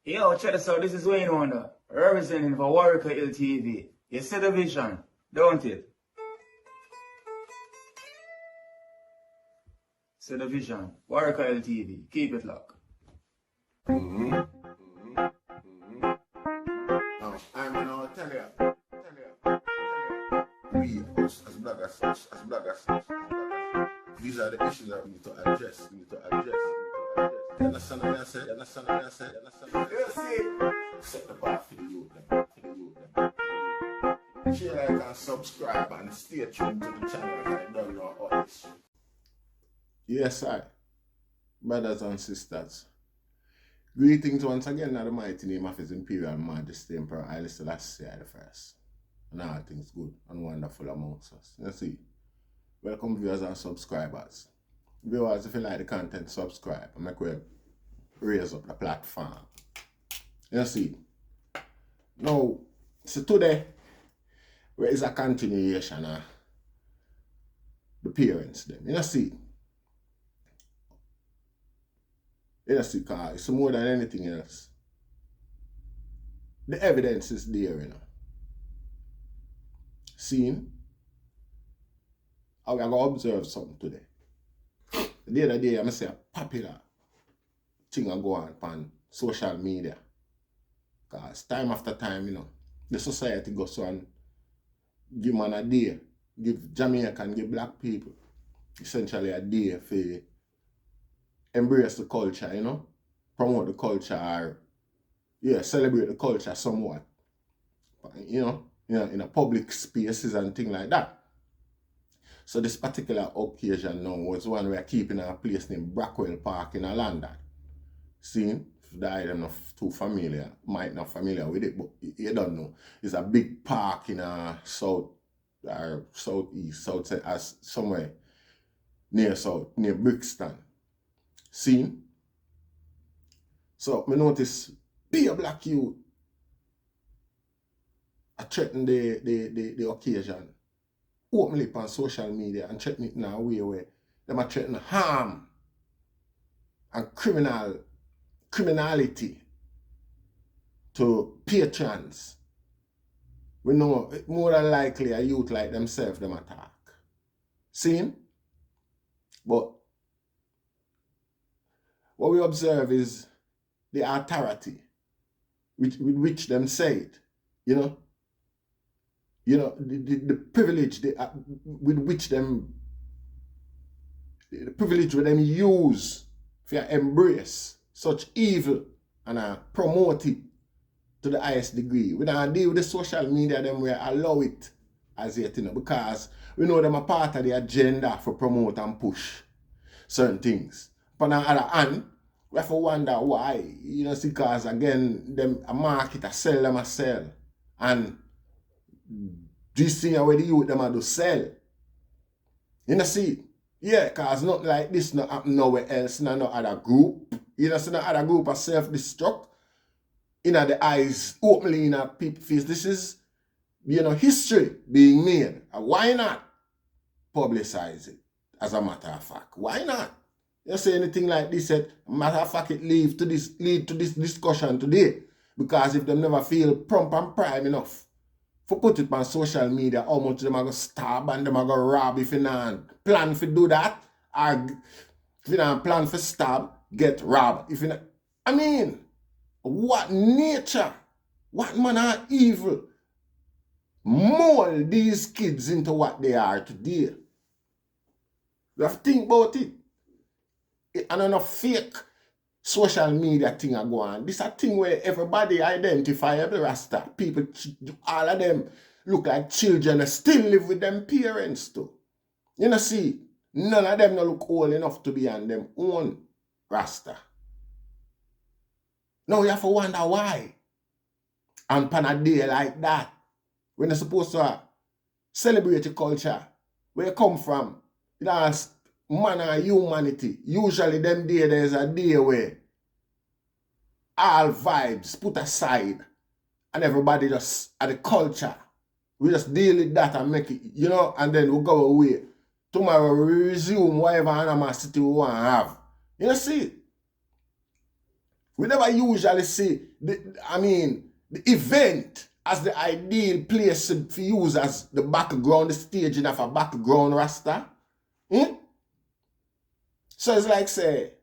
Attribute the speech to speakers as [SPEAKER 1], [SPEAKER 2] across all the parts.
[SPEAKER 1] Yo, check this out. This is Wayne Wonder, representing for Warrior LTV. You see the vision, don't it? See the vision. Warrior LTV. Keep it locked.
[SPEAKER 2] Now, I'm gonna tell you. We, as bloggers, these are the issues that we need to address. You understand what I said? Set the bar for the youth. Share, like, and subscribe, and stay tuned to the channel. I don't know all this shit. Yes, brothers and sisters. Greetings once again in the mighty name of His Imperial Majesty Emperor Haile Selassie I the First. And all things good and wonderful amongst us. You see, welcome viewers and subscribers. Viewers, if you like the content, subscribe and make we raise up the platform. You see, now, so today, there is a continuation of the parents them. You see, because it's more than anything else. The evidence is there, you know. Seeing, I'm going to observe something today. The other day, I'm going to say a popular thing I go on social media. Because time after time, you know, the society goes on, give man a day, give Jamaican, give black people, essentially a day for embrace the culture, you know, promote the culture, or celebrate the culture somewhat, you know, in a public spaces and things like that. So this particular occasion now was one we are keeping a place named Blaq Park in London. See, if I am not too familiar, might not familiar with it, but you don't know. It's a big park in south or southeast, as somewhere near Brixton. See? So, I notice be a black youth I threaten the occasion openly on social media and threaten it in a way where them are threatening harm and criminality to patrons. We know more than likely a youth like themselves them attack. See? But what we observe is the authority with which them say it, you know. You know, the privilege with which them, the privilege with them use for embrace such evil and promote it to the highest degree. We don't deal with the social media, them we allow it as yet, you know, because we know them are part of the agenda for promote and push certain things. But on the other hand, we have to wonder why, you know, because again, them a market, a sell them a sell. And this thing where the youth them a do sell. You know see? Yeah, cause nothing like this not happen nowhere else in no other group. You know, see no other group of self-destruct in the eyes, openly in a people's face. This is, you know, history being made. And why not publicize it as a matter of fact? Why not? You say anything like this, matter of fact, it lead to this discussion today. Because if they never feel prompt and prime enough for put it on social media, how much them are going to stab and them are going to rob if you not plan to do that, or if you not plan for stab, get robbed. If you not, I mean, what nature, what manner of evil mold these kids into what they are today? You have to think about it. And on a fake social media thing are going. This is a thing where everybody identify every rasta. People, all of them look like children and still live with them parents too. You know see, none of them no look old enough to be on them own rasta. Now you have to wonder why. And on a day like that, when you're supposed to celebrate your culture, where you come from, you know, man of humanity. Usually them day there's a day where all vibes put aside and everybody just at the culture. We just deal with that and make it, you know, and then we go away. Tomorrow we resume whatever animosity we want to have. You know see? We never usually see the event as the ideal place to use as the background, the staging of a background rasta. So it's like say,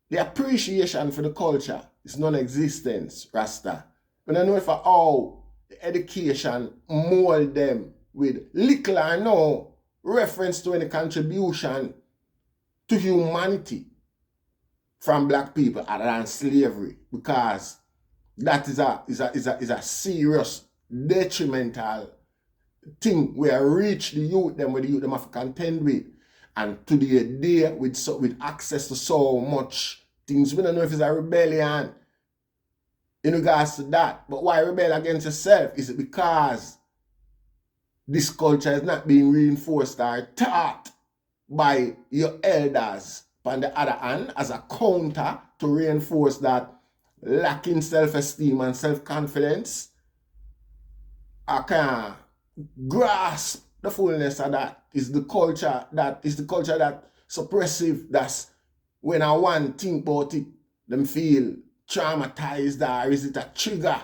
[SPEAKER 2] the appreciation for the culture is non-existence, rasta. When I know if how the education mold them with little or no reference to any contribution to humanity from black people other than slavery, because that is a serious detrimental thing where reach the youth them where the youth them have to contend with. And today with access to so much things, we don't know if it's a rebellion in regards to that. But why rebel against yourself? Is it because this culture is not being reinforced or taught by your elders on the other hand as a counter to reinforce that lacking self-esteem and self-confidence? I can't grasp the fullness of that. Is the culture that suppressive, that's when I want to think about it, them feel traumatized, or is it a trigger?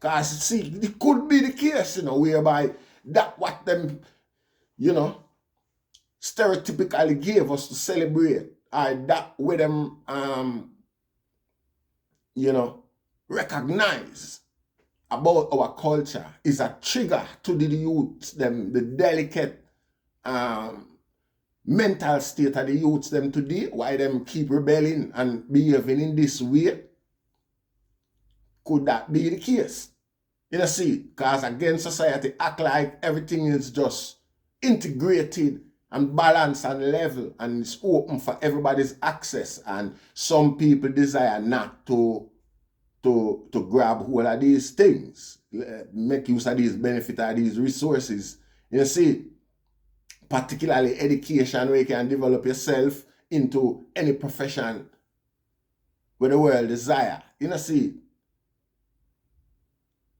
[SPEAKER 2] Because see, it could be the case, whereby that what them, stereotypically gave us to celebrate, or that where them recognize about our culture is a trigger to the youths, them, the delicate mental state of the youths them today, why them keep rebelling and behaving in this way. Could that be the case? See, because again, society act like everything is just integrated and balanced and level and it's open for everybody's access, and some people desire not to grab hold of these things, make use of these benefits of these resources. See, particularly education, where you can develop yourself into any profession where the world desire. See,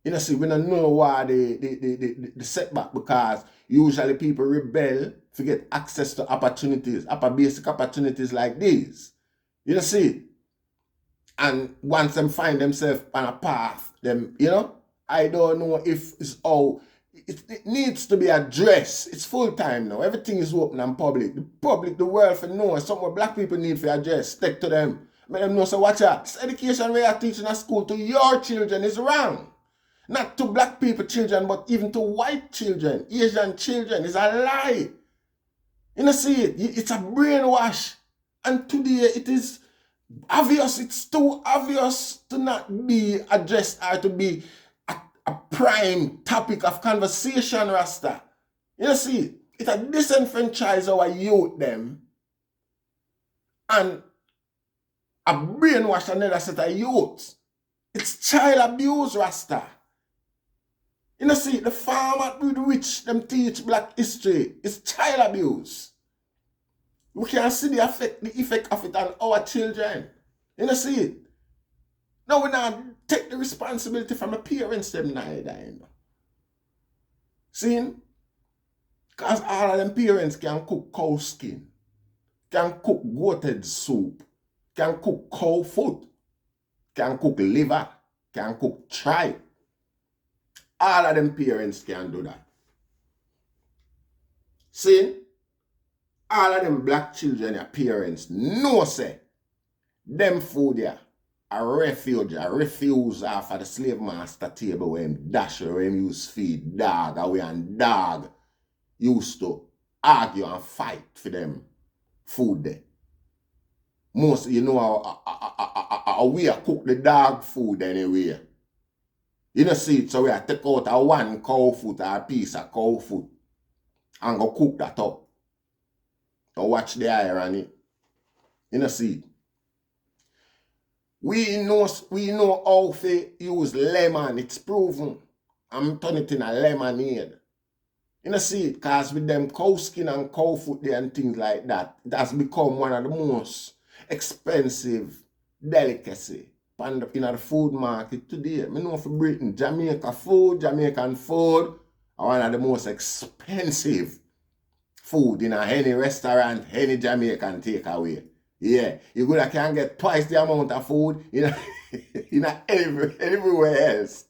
[SPEAKER 2] we don't know why the setback, because usually people rebel to get access to opportunities, basic opportunities like these. See, and once them find themselves on a path, them, I don't know if it's all, it needs to be addressed. It's full time now. Everything is open and public. The world for know something black people need for address. Stick to them. Let them know, so watch out. This education we are teaching at school to your children is wrong. Not to black people children, but even to white children, Asian children, is a lie. See, it's a brainwash. And today it is obvious, it's too obvious to not be addressed or to be a prime topic of conversation, Rasta. See, it a disenfranchise our youth them and a brainwash another set of youths. It's child abuse, Rasta. See, the format with which them teach black history is child abuse. We can see the effect of it on our children. See it. Now we not take the responsibility from the parents them neither. See? Because all of them parents can cook cow skin, can cook goated soup, can cook cow foot, can cook liver, can cook tripe. All of them parents can do that. See? All of them black children, your parents know say them food there a refuge, a refuse off of the slave master table where him dash where him use feed dog away, and dog used to argue and fight for them food there. Most how we cook the dog food anyway. See it, so we take out a one cow foot or a piece of cow foot and go cook that up. Now watch the irony. See. We know how to use lemon. It's proven. I'm turning it in a lemonade. See it, because with them cow skin and cow foot there and things like that, it has become one of the most expensive delicacy in the food market today. I know for Britain, Jamaican food are one of the most expensive food in any restaurant, any Jamaican takeaway. Yeah, you could have can get twice the amount of food in everywhere else.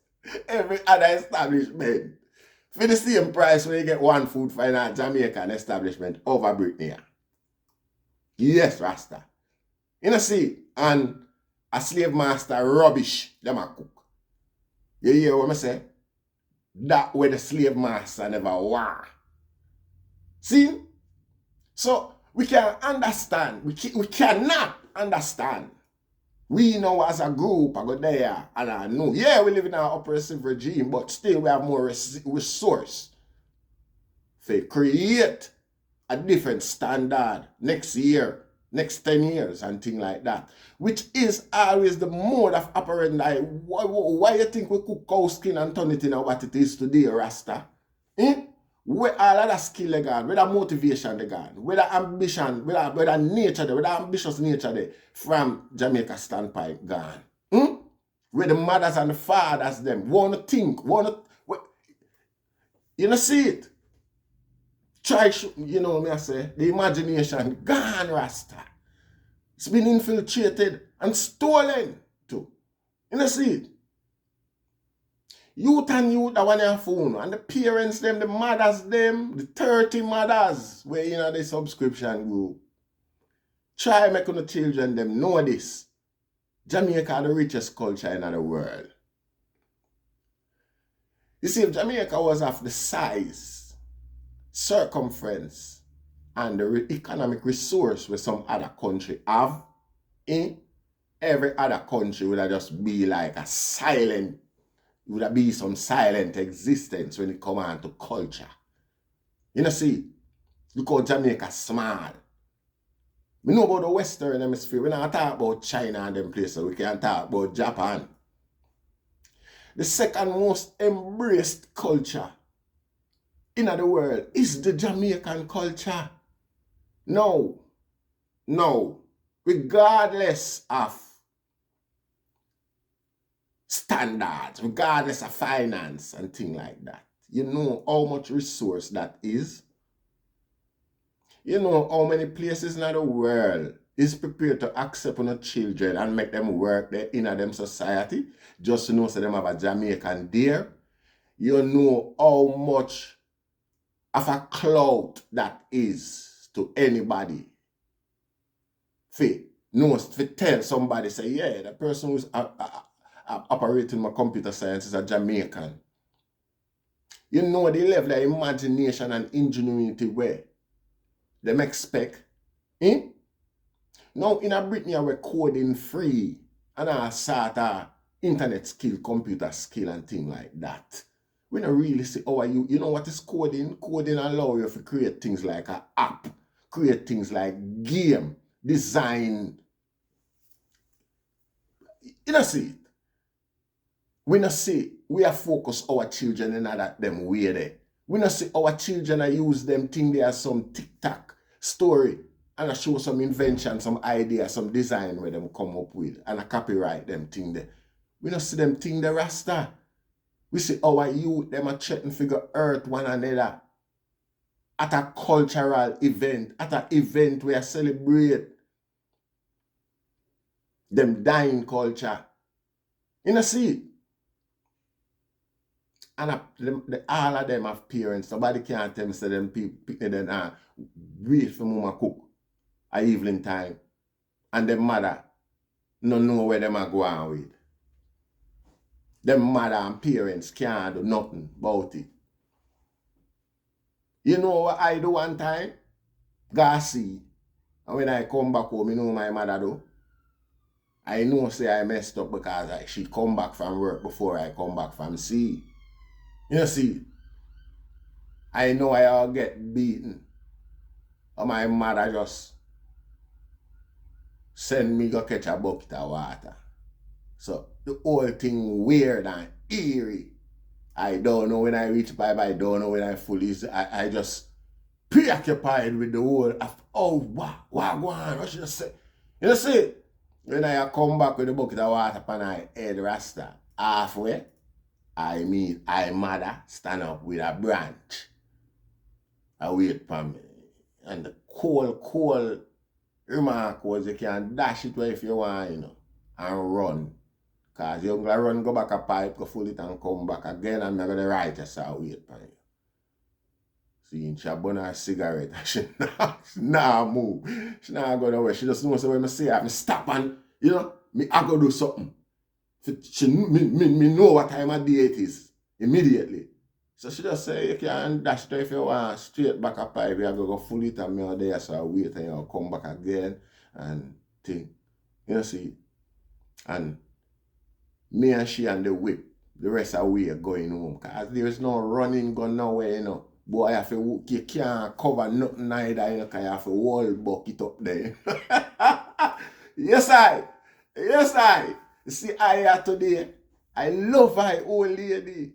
[SPEAKER 2] Every other establishment. For the same price when you get one food for a Jamaican establishment over Britain. Yes, Rasta. You know, see, and a slave master rubbish, them a cook. You hear what I say? That way the slave master never war. See? So we can understand. We cannot understand. We know as a group, I go there and I know. Yeah, we live in an oppressive regime, but still we have more resource to create a different standard next year, next 10 years and things like that. Which is always the mode of operating. Like, why you think we cook cow skin and turn it into what it is today, Rasta? Where all of that skill they gone, where that motivation they gone, where that ambition, where that nature there, where that ambitious nature there from Jamaica standpoint gone. Where the mothers and the fathers them want to think, you know see it. Try, you know me I say, the imagination gone, Rasta. It's been infiltrated and stolen too. You know see it. Youth and youth that want your phone, and the parents them, the mothers them, the 30 mothers where you know the subscription group. Try making the children them know this. Jamaica the richest culture in the world. You see, if Jamaica was of the size, circumference, and the economic resource where some other country have, every other country would just be like a silent, would be some silent existence when it comes on to culture. You know, see, look how Jamaica small. We know about the Western Hemisphere. We don't talk about China and them places. We can talk about Japan. The second most embraced culture in the world is the Jamaican culture. No. Regardless of standards, regardless of finance and things like that. You know how much resource that is. You know how many places in the world is prepared to accept on the children and make them work there in them society just to know so them have a Jamaican there. You know how much of a clout that is to anybody. To tell somebody, say, yeah, the person who's operating my computer science is a Jamaican. You know the level of imagination and ingenuity where them expect. Now in a Britain we're coding free and a sort of internet skill, computer skill and things like that. We don't really see how you know what is coding? Coding allow you to create things like an app, create things like game, design. You know see it. We not see we are focused our children in that them way there. We not see our children use them thing there as some TikTok story and I show some invention, some idea, some design where them come up with and I copyright them thing there. We not see them thing there, Rasta. We see our youth them a threaten figure earth one another at a cultural event, at an event where celebrate them dying culture. You know see it. And all of them have parents. Nobody can't tell me say them people then wait for mama cook at evening time. And them mother no know where them are going with. Them mother and parents can't do nothing about it. You know what I do one time? Go see. And when I come back home, you know what my mother do? I know say I messed up because she come back from work before I come back from sea. You see, I know I'll get beaten. Or my mother just send me go catch a bucket of water. So the whole thing weird and eerie. I don't know when I reach by, I don't know when I fully, I just preoccupied with the whole of, what should I say? You see, when I come back with the bucket of water upon my head, Rasta, halfway, I mean, I mother stand up with a branch. I wait for me. And the cold remark was you can dash it where if you want, you know, and run. Because you're going to run, go back a pipe, go full it and come back again, and I'm going to write a saw wait for you. See, she burn her cigarette, she nah move. She not go nowhere. She just knows when I say I stop and, you know, I go do something. Me know what time of day it is immediately. So she just say, you can dash it if you want, straight back a pipe, you go full it and me out there, so I wait and you come back again and thing. You know, see, and me and she and the whip, the rest of we are going home. Because there is no running gun nowhere, you know. Boy, you can't cover nothing either, you know, because you have to wall bucket up there. Yes, I. You see, I here today, I love my old lady.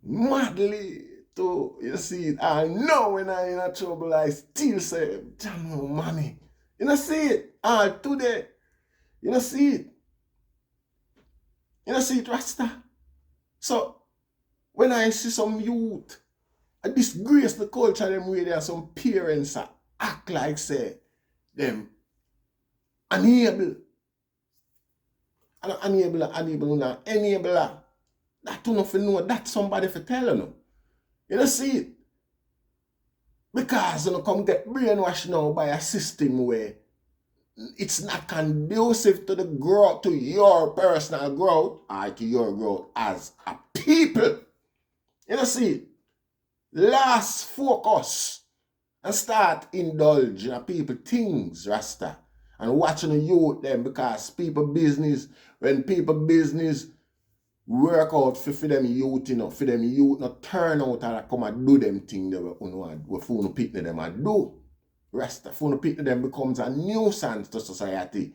[SPEAKER 2] Madly to, you see it. I know when I'm in trouble, I still say, damn, oh, mommy. You know, see it. All today. You know, see it. You know, see it, Rasta. So, when I see some youth, I disgrace the culture them way there, some parents act like, say, them unable. Enabler. That you know, know that somebody for telling them. You know, see it. Because you know, come get brainwashed now by a system where it's not conducive to the growth, to your personal growth, or to your growth as a people. You know, see it. Last focus and start indulging people things, Rasta. And watching the youth them because people business, when people business work out for them youth, you know, for them youth not turn out and come and do them thing they were phone pick them and do. Rasta, phone pick them becomes a nuisance to society.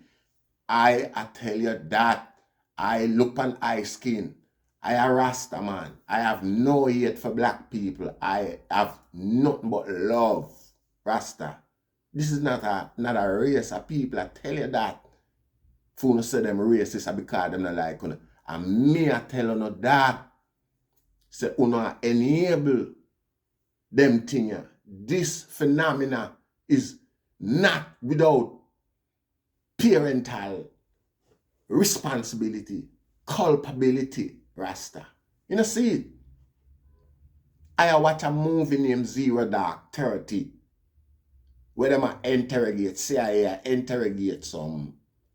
[SPEAKER 2] I tell you that. I look on eye skin. I a Rasta man. I have no hate for black people. I have nothing but love. Rasta. This is not a race of people. I tell you that. Phone say them racist because them not like you. And me I tell you that. Say you enable them things. This phenomena is not without parental responsibility, culpability, Rasta. You know, see it? I watch a movie named Zero Dark 30 where them interrogate, CIA interrogate some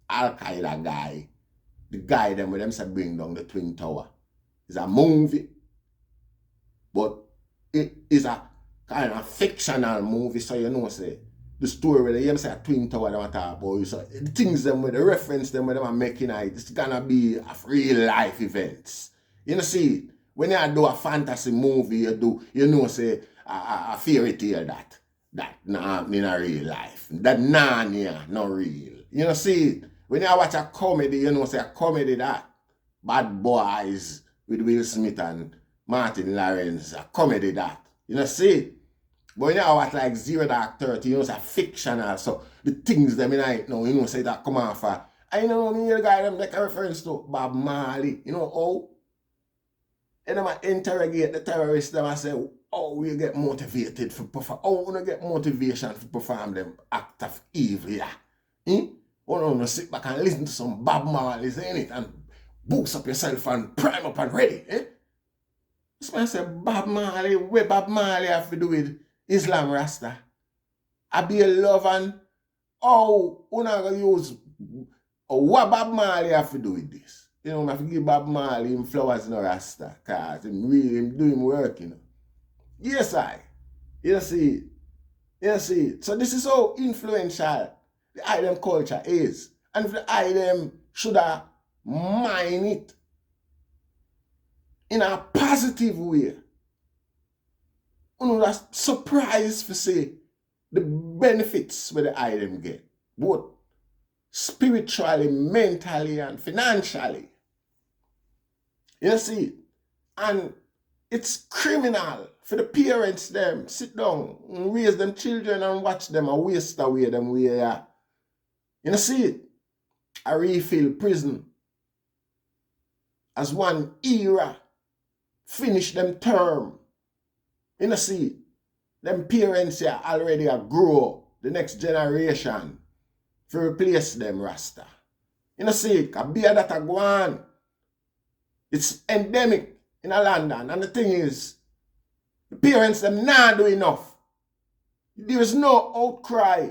[SPEAKER 2] Al-Qaeda guy. The guy them where them say bring down the Twin Tower. It's a movie, but it is a kind of fictional movie, so you know, say, the story where they say a Twin Tower them talk about, so the things them with the reference them where them are making it's gonna be a real life events. You know, see, when you do a fantasy movie, you know, say a fairy tale that nah in a real life. That Narnia not real. You know, see, when you watch a comedy, you know, say a comedy that Bad Boys with Will Smith and Martin Lawrence, a comedy that. You know, see, but when you watch like Zero Dark 30, you know, it's a fictional, so the things them in it now, you know, say that come off. I know me, the guy them make a reference to Bob Marley, you know, oh. And them interrogate the terrorists, them I say, oh, we get motivated for perform. Oh, we get motivation for perform them act of evil, yeah. You sit back and listen to some Bob Marley, ain't it? And boost up yourself and prime up and ready, eh? This man say, Bob Marley, where Bob Marley have to do with Islam Rasta? I be a love and, oh, we're not going to use, what Bob Marley have to do with this? You know, I have to give Bob Marley him flowers in a Rasta, because him do him work, you know. Yes, you see it. You see it. So this is how influential the item culture is. And if the item should have mine it in a positive way, you know, that's surprised to see the benefits where the item get, both spiritually, mentally, and financially. You see it? And it's criminal for the parents them sit down and raise them children and watch them and waste away them way. Yeah. You know, see it? I refill prison as one era finish them term. You know, see it? Them parents here already are grow. the next generation to replace them Rasta. You know see, a beer that a go on. It's endemic in a London. And the thing is, the parents them not do enough. There is no outcry.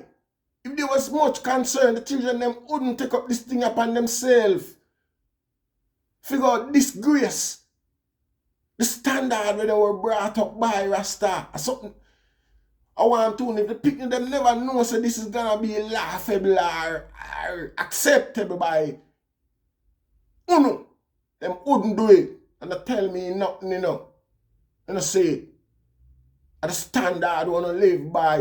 [SPEAKER 2] If there was much concern, the children them wouldn't take up this thing upon themselves. Figure out disgrace. The standard where they were brought up by Rasta. Or something. I want to, if the people them never know so this is gonna be laughable or acceptable by Uno, them wouldn't do it. And they tell me nothing, you know. And I say, at the standard I want to live by.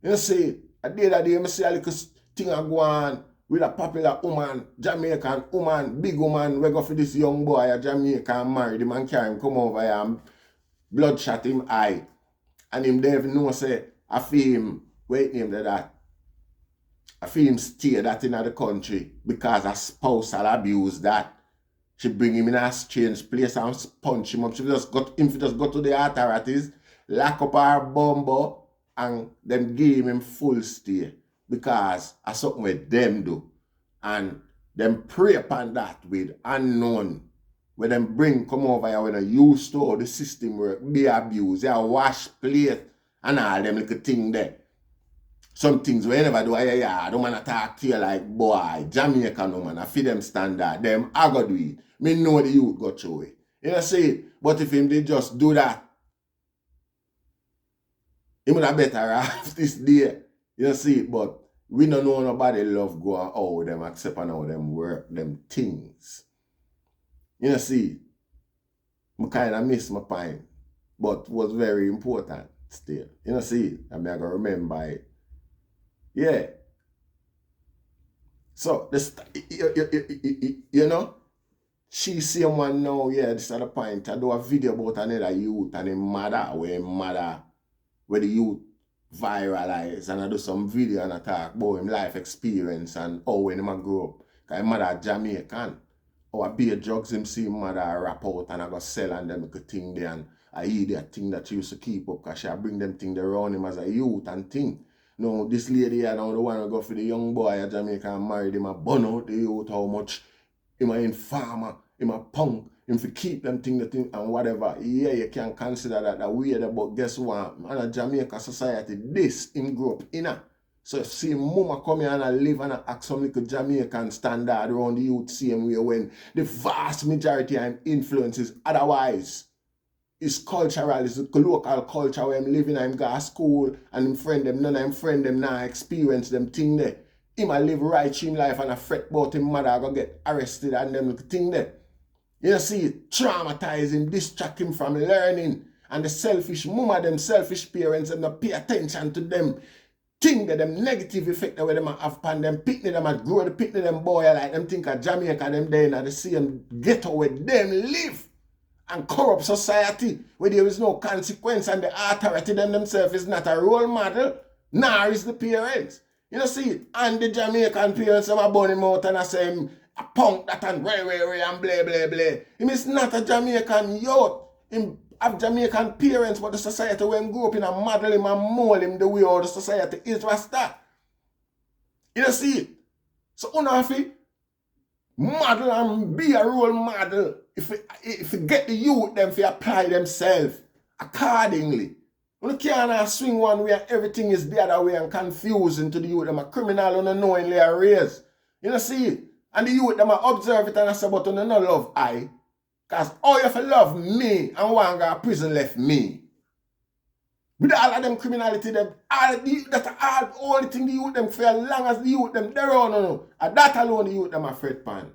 [SPEAKER 2] You know, say, at the end of the day, I see a little thing I go on with a popular woman, Jamaican woman, big woman, we go for this young boy, a Jamaican married, the man carry him come over here and bloodshot him eye. And him there know say, I feel him, wait name that. I feel him stay that in the country because a spousal abuse that. She bring him in a strange place and punch him up. She just got him just go to the authorities, lock up her bumbo, and then give him full stay. Because of something with them do. And them pray upon that with unknown. When them bring come over here when they used to the system work, be abused, they wash plate and all them little thing there. Some things we never do, I don't want to talk to you like boy, Jamaican no man, I feed them standard, them I go do it. Me know the youth go through it. You know see, but if him they just do that, he would have better off this day. You know see, but we don't know nobody love go and how them accept and how them work them things. You know see, I kind of miss my point, but was very important still. You know see, I mean I gotta remember it. Yeah. So this, you know, she see one now. Yeah, this is the point. I do a video about another youth and his mother, where the youth viralize, and I do some video and I talk about him life experience and how when him grow up. Cause his mother Jamaican. Or I beer drugs him see his mother rap out and I go sell and them good thing there and I eat that thing that she used to keep up because she bring them thing around him as a youth and thing. No, this lady here now the one to go for the young boy at Jamaica and married him a bun out the youth how much him a informer, him a punk, him for keep them thing and whatever. Yeah, you can consider that weird, but guess what? In a Jamaica society, this him grew up in a. So see mama come here and live and act some little Jamaican standard around the youth same way when the vast majority of him influences otherwise. It's cultural, it's the local culture where him living, him go to school and him friend them, none of him friend them now experience them thing there. Him a live right in life and a fret about him mother go get arrested and them little thing there. You see, it traumatize him, distract him from learning. And the selfish mama, them selfish parents, them not pay attention to them. Think that them negative effect that them have upon them, picnic them and grow the picnic them boy like them think of Jamaica them there in the same ghetto where them live. And corrupt society where there is no consequence and the authority themselves is not a role model, nor is the parents. You know see, and the Jamaican parents have a bunny mouth and I say him a punk that and ray and blah blah blah. Him is not a Jamaican youth. Him have Jamaican parents, but the society when grew up in a model him and mold him the way how the society is Rasta. You know see? So unafi model and be a role model. If you get the youth them to apply themselves accordingly. You can't swing one way and everything is the other way and confusing to the youth them a criminal unknowingly are raised. You know see? And the youth them a observe it and I say but you no love I. Cause all you have to love me and one guy prison left me. With all of them criminality them that's all only thing the youth them for as long as the youth them there on no. And that alone the youth them afraid pan.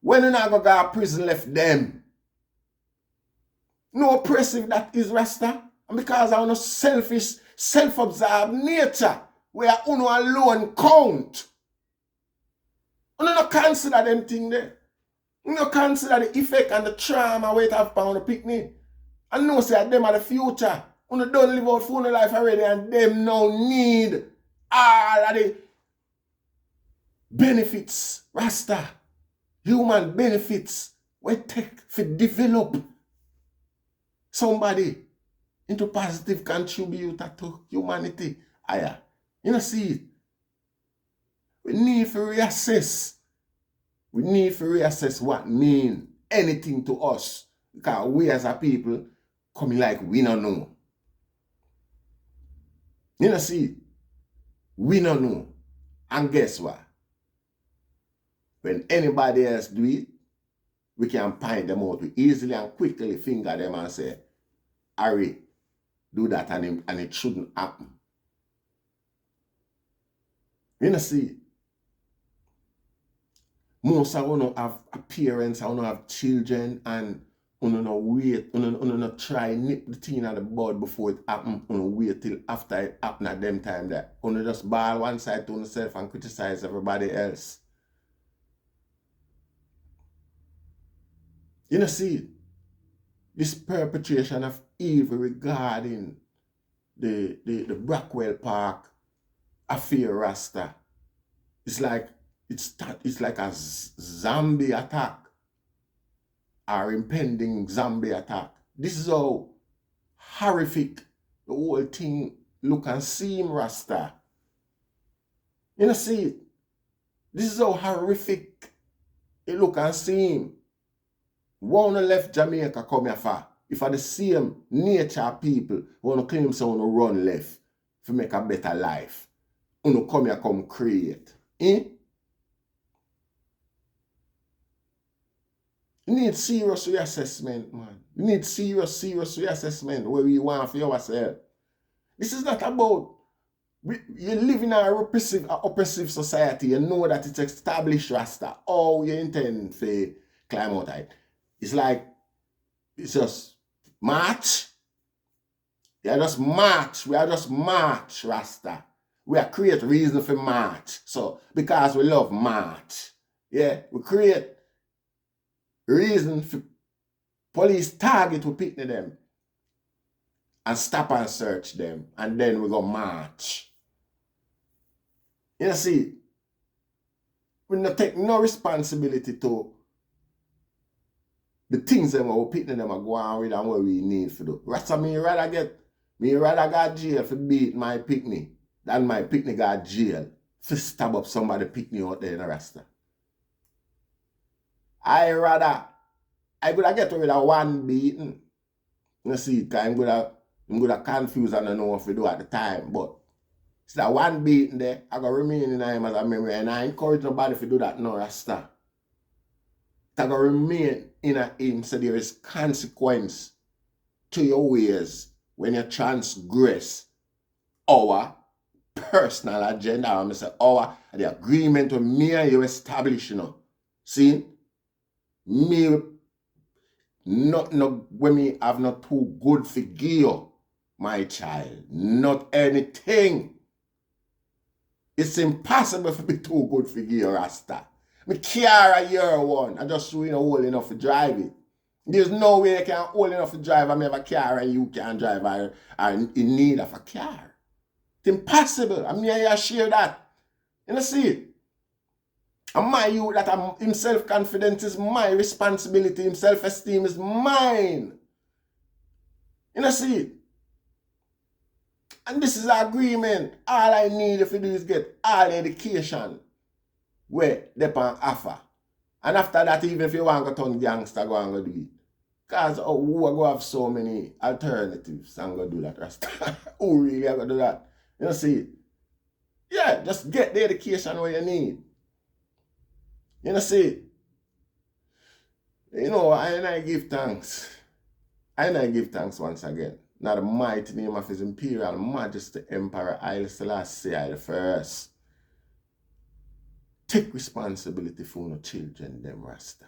[SPEAKER 2] When you not go to prison left them. No oppressive that is Rasta. And because of no selfish, self-absorbed nature, where uno alone count. You don't consider them thing there. You don't consider the effect and the trauma where it have on the picnic. And know say them are the future. You don't live out full life already and them now need all of the benefits. Rasta. Human benefits we take to develop somebody into positive contributor to humanity. Aya, You know, see, we need to reassess. We need to reassess what mean anything to us. Because we as a people coming like we don't know. You know, see, we don't know. And guess what? When anybody else do it, we can point them out. We easily and quickly finger them and say, Harry, do that and it shouldn't happen. You know, see, most of you have parents, I have children, and you no wait, you no try nip the thing at the bud before it happen. You wait till after it happen at them time that you just ball one side to yourself and criticize everybody else. You know, see, this perpetration of evil regarding the Blackwell Park affair Rasta, it's like a zombie attack or impending zombie attack. This is how horrific the whole thing look and seem, Rasta. You know, see, this is how horrific it look and seem. One left Jamaica come here for. If are the same nature of people want to claim so want run left to make a better life. You come here come create. You need serious reassessment, man. You need serious reassessment where we want for yourself. This is not about you live in a oppressive society. You know that it's established Rasta. How you intend to climb out of it. It's like, it's just march. We are just march, Rasta. We are create reason for march. So, because we love march. Yeah, we create reason for police target to pick them and stop and search them. And then we go march. You know, see, we don't take no responsibility to the things that we're picking them are going with and what we need to do. Rasta, me rather go jail for beat my picnic than my picnic got jail for stab up somebody picnic out there in a Rasta. I could get rid of one beating. You see, because I'm gonna confuse and I don't know what to do at the time. But it's that one beating there, I gotta remain in him as a memory. And I encourage nobody to do that, no, Rasta. I gotta remain in him so there is consequence to your ways when you transgress our personal agenda. I say the agreement with me and you establish, you know. See? Me not when me have not too good for you, my child. Not anything. It's impossible for me too good for you, Rasta. Me car a year one. I just old enough to drive it. There's no way I can old enough to drive and me have a car and you can drive or in need of a car. It's impossible. I mean, I share that. You know, see? And my youth that him self-confidence is my responsibility. Him self-esteem is mine. You know, see? And this is an agreement. All I need if you do is get all education where they can offer. And after that, even if you want to turn gangster, go and go do it. Because who are going to have so many alternatives and go do that, Rasta? Who really are going to do that? You know, see? Yeah, just get the education where you need. You know, see? You know, I give thanks. I give thanks once again. Now the mighty name of His Imperial Majesty Emperor Haile Selassie I. Take responsibility for your children, them Rasta.